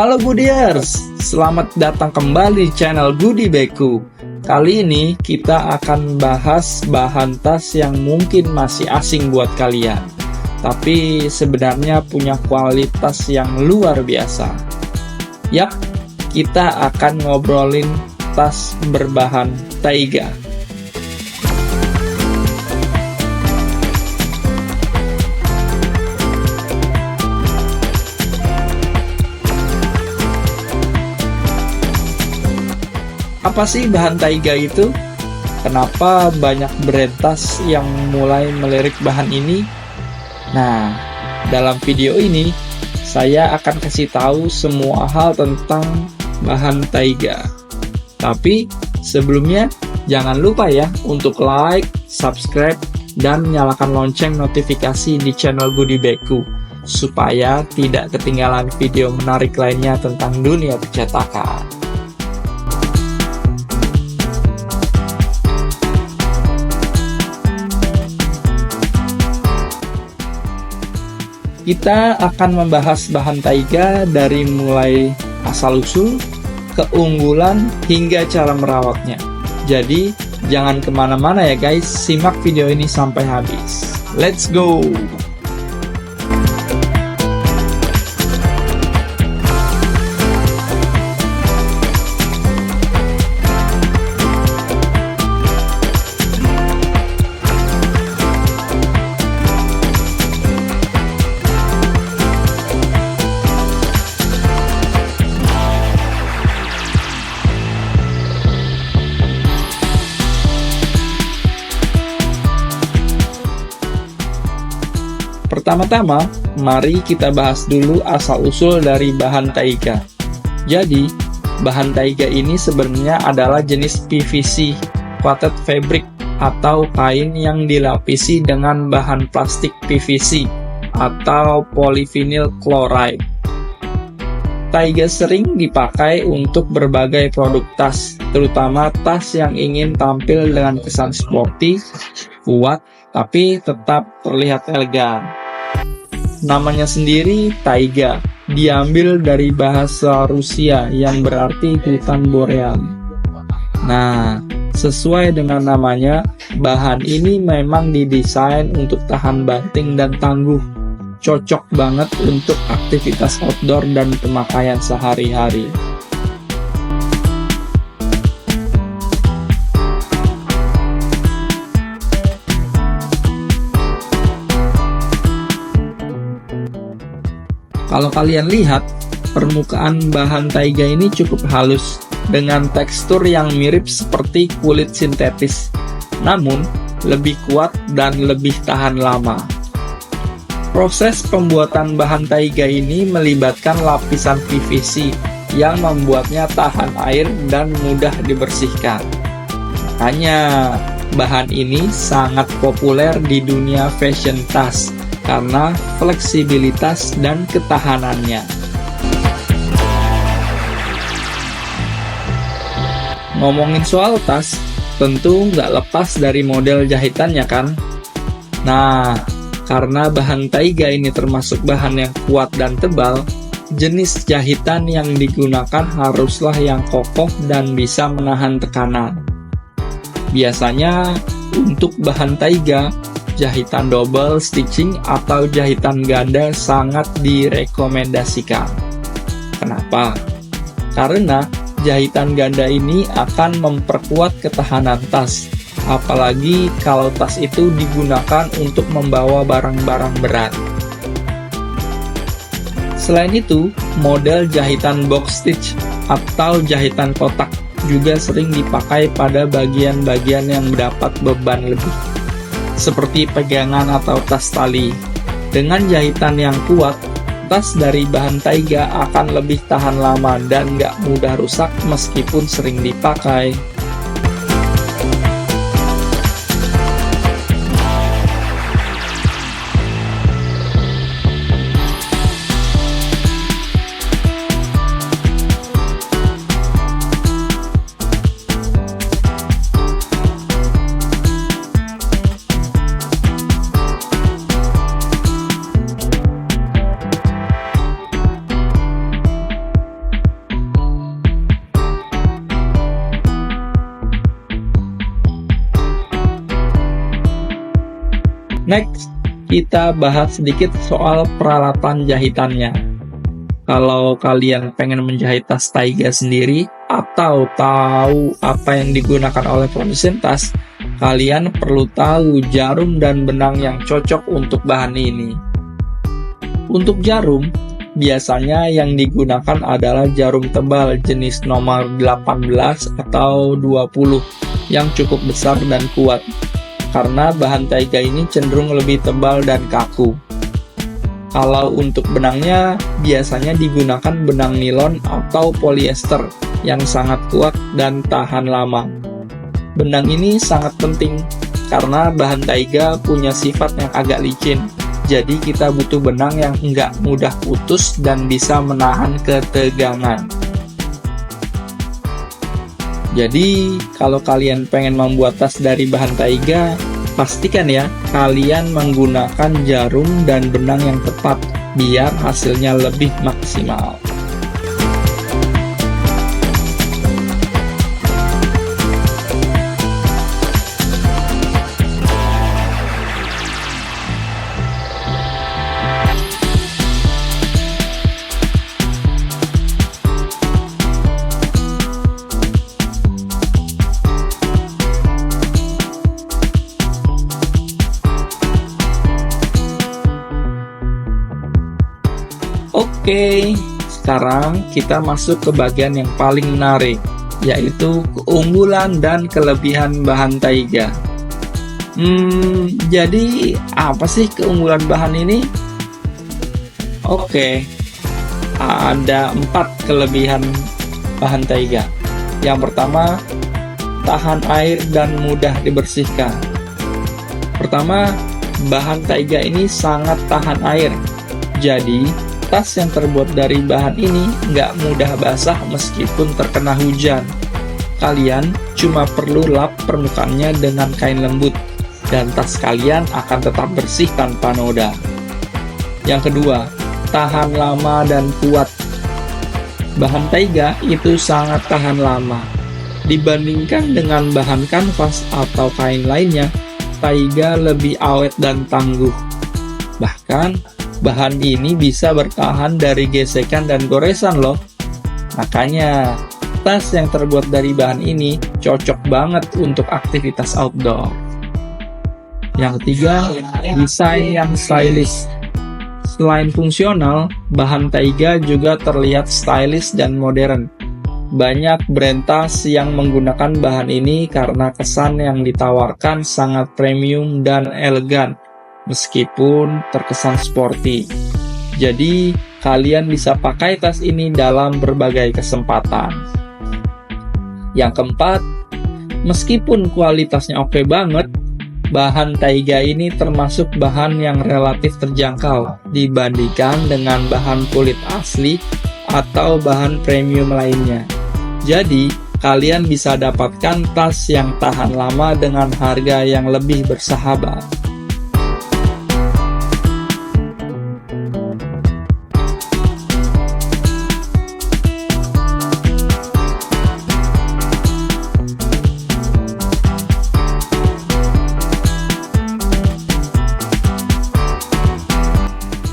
Halo Goodiers, selamat datang kembali di channel Goodie Beku. Kali ini kita akan bahas bahan tas yang mungkin masih asing buat kalian, tapi sebenarnya punya kualitas yang luar biasa. Yap, kita akan ngobrolin tas berbahan taiga. Apa sih bahan taiga itu? Kenapa banyak brand tas yang mulai melirik bahan ini? Nah, dalam video ini saya akan kasih tahu semua hal tentang bahan taiga. Tapi sebelumnya jangan lupa ya untuk like, subscribe, dan nyalakan lonceng notifikasi di channel Goodie Beku supaya tidak ketinggalan video menarik lainnya tentang dunia percetakan. Kita akan membahas bahan taiga dari mulai asal-usul, keunggulan, hingga cara merawatnya. Jadi, jangan kemana-mana ya guys, simak video ini sampai habis. Let's go! Pertama-tama, mari kita bahas dulu asal-usul dari bahan taiga. Jadi, bahan taiga ini sebenarnya adalah jenis PVC, coated fabric, atau kain yang dilapisi dengan bahan plastik PVC, atau polyvinyl chloride. Taiga sering dipakai untuk berbagai produk tas, terutama tas yang ingin tampil dengan kesan sporty, kuat, tapi tetap terlihat elegan. Namanya sendiri taiga, diambil dari bahasa Rusia yang berarti hutan boreal. Nah, sesuai dengan namanya, bahan ini memang didesain untuk tahan banting dan tangguh. Cocok banget untuk aktivitas outdoor dan pemakaian sehari-hari. Kalau kalian lihat, permukaan bahan taiga ini cukup halus, dengan tekstur yang mirip seperti kulit sintetis, namun lebih kuat dan lebih tahan lama. Proses pembuatan bahan taiga ini melibatkan lapisan PVC yang membuatnya tahan air dan mudah dibersihkan. Makanya, bahan ini sangat populer di dunia fashion tas karena fleksibilitas dan ketahanannya. Ngomongin soal tas, tentu nggak lepas dari model jahitannya kan? Nah, karena bahan taiga ini termasuk bahan yang kuat dan tebal, jenis jahitan yang digunakan haruslah yang kokoh dan bisa menahan tekanan. Biasanya, untuk bahan taiga, jahitan double stitching atau jahitan ganda sangat direkomendasikan. Kenapa? Karena jahitan ganda ini akan memperkuat ketahanan tas, apalagi kalau tas itu digunakan untuk membawa barang-barang berat. Selain itu, model jahitan box stitch atau jahitan kotak juga sering dipakai pada bagian-bagian yang mendapat beban lebih, seperti pegangan atau tas tali. Dengan jahitan yang kuat, tas dari bahan taiga akan lebih tahan lama dan nggak mudah rusak meskipun sering dipakai. Next, kita bahas sedikit soal peralatan jahitannya. Kalau kalian pengen menjahit tas taiga sendiri atau tahu apa yang digunakan oleh produsen tas, kalian perlu tahu jarum dan benang yang cocok untuk bahan ini. Untuk jarum, biasanya yang digunakan adalah jarum tebal jenis nomor 18 atau 20 yang cukup besar dan kuat, karena bahan taiga ini cenderung lebih tebal dan kaku. Kalau untuk benangnya, biasanya digunakan benang nilon atau polyester yang sangat kuat dan tahan lama. Benang ini sangat penting, karena bahan taiga punya sifat yang agak licin, jadi kita butuh benang yang nggak mudah putus dan bisa menahan ketegangan. Jadi, kalau kalian pengen membuat tas dari bahan taiga, pastikan ya, kalian menggunakan jarum dan benang yang tepat, biar hasilnya lebih maksimal. Oke, sekarang kita masuk ke bagian yang paling menarik, yaitu keunggulan dan kelebihan bahan taiga. Jadi apa sih keunggulan bahan ini? Oke, ada 4 kelebihan bahan taiga. Yang pertama, tahan air dan mudah dibersihkan. Pertama, bahan taiga ini sangat tahan air. Jadi, tas yang terbuat dari bahan ini nggak mudah basah meskipun terkena hujan. Kalian cuma perlu lap permukaannya dengan kain lembut, dan tas kalian akan tetap bersih tanpa noda. Yang kedua, tahan lama dan kuat. Bahan taiga itu sangat tahan lama. Dibandingkan dengan bahan kanvas atau kain lainnya, taiga lebih awet dan tangguh. Bahkan, bahan ini bisa bertahan dari gesekan dan goresan loh. Makanya, tas yang terbuat dari bahan ini cocok banget untuk aktivitas outdoor. Yang ketiga, desain yang stylish. Selain fungsional, bahan taiga juga terlihat stylish dan modern. Banyak brand tas yang menggunakan bahan ini karena kesan yang ditawarkan sangat premium dan elegan, meskipun terkesan sporty. Jadi, kalian bisa pakai tas ini dalam berbagai kesempatan. Yang keempat, meskipun kualitasnya oke banget, bahan taiga ini termasuk bahan yang relatif terjangkau dibandingkan dengan bahan kulit asli atau bahan premium lainnya. Jadi, kalian bisa dapatkan tas yang tahan lama dengan harga yang lebih bersahabat.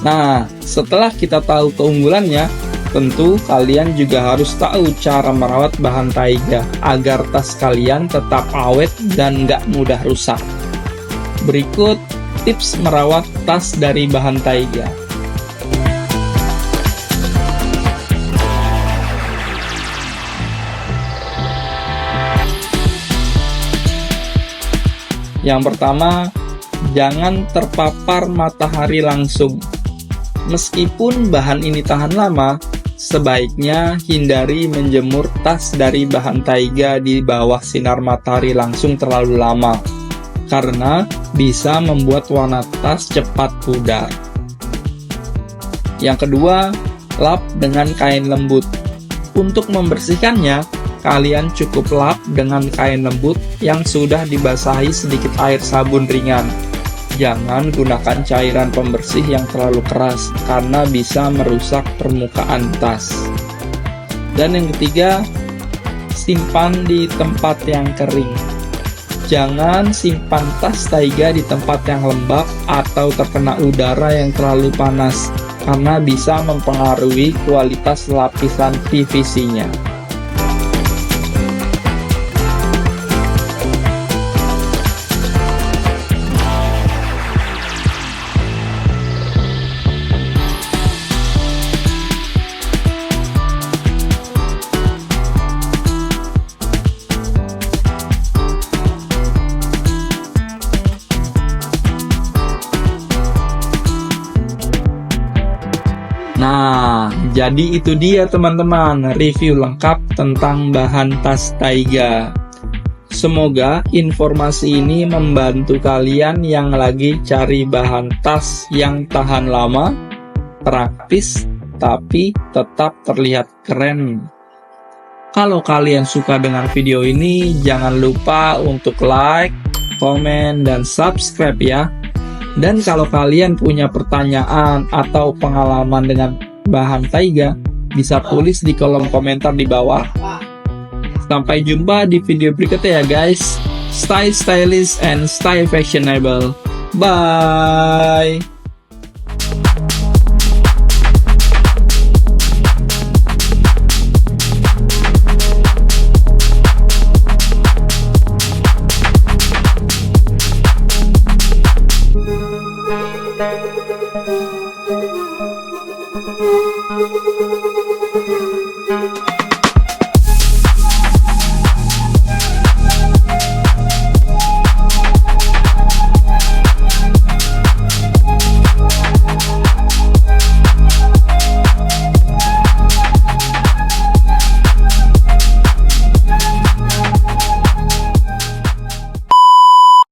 Nah, setelah kita tahu keunggulannya, tentu kalian juga harus tahu cara merawat bahan taiga agar tas kalian tetap awet dan nggak mudah rusak. Berikut tips merawat tas dari bahan taiga. Yang pertama, jangan terpapar matahari langsung. Meskipun bahan ini tahan lama, sebaiknya hindari menjemur tas dari bahan taiga di bawah sinar matahari langsung terlalu lama, karena bisa membuat warna tas cepat pudar. Yang kedua, lap dengan kain lembut. Untuk membersihkannya, kalian cukup lap dengan kain lembut yang sudah dibasahi sedikit air sabun ringan. Jangan gunakan cairan pembersih yang terlalu keras karena bisa merusak permukaan tas. Dan yang ketiga, simpan di tempat yang kering. Jangan simpan tas taiga di tempat yang lembab atau terkena udara yang terlalu panas karena bisa mempengaruhi kualitas lapisan PVC-nya. Nah, jadi itu dia teman-teman, review lengkap tentang bahan tas taiga. Semoga informasi ini membantu kalian yang lagi cari bahan tas yang tahan lama, praktis, tapi tetap terlihat keren. Kalau kalian suka dengan video ini, jangan lupa untuk like, komen, dan subscribe ya. Dan kalau kalian punya pertanyaan atau pengalaman dengan bahan taiga, bisa tulis di kolom komentar di bawah. Sampai jumpa di video berikutnya ya guys. Stay stylish and stay fashionable. Bye! Thank you.